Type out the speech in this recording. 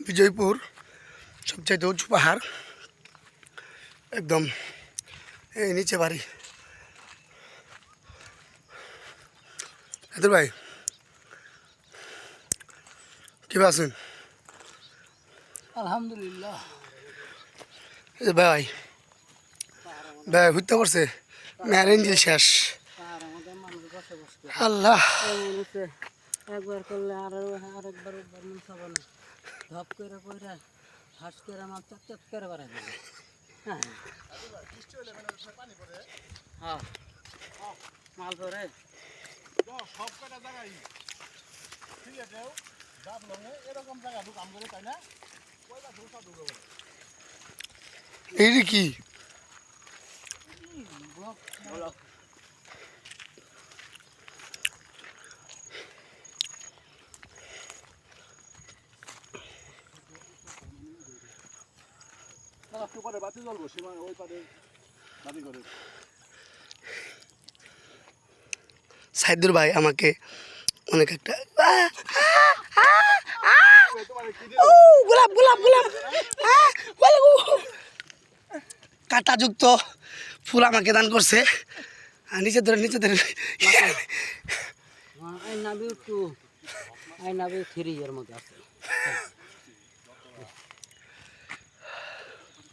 বিজয়পুর সবচাইতে উঁচু পাহাড়, একদম এই নিচে বাড়ি। হায়দর ভাই কি আছেন? আলহামদুলিল্লাহ। ভাই ভাই ঘুরতে পারছে ম্যারেঞ্জিল শেষ। আল্লাহ একবার করলে আরেকবার মন চাবো না। ধপ করে কইরা হাস করে মাল চট করে বাড়াই দিল। হ্যাঁ মাল পরে সব কটা জায়গায় সিলেটেও জাফলংয়ে এরকম জায়গা কাম করে, তাই না? কয়টা ধোসা ঢুকে বলে এই কি পারে বাতি জ্বলবো, সীমা ওই পারে বাতি করে। সাইদুর ভাই আমাকে অনেক একটা গোলাপ গোলাপ গোলাপ কাঁটাযুক্ত ফুল আমাকে দান করছে। নিচে ধরে আই নাবি 2 আই নাবি 3 এর মধ্যে আছে।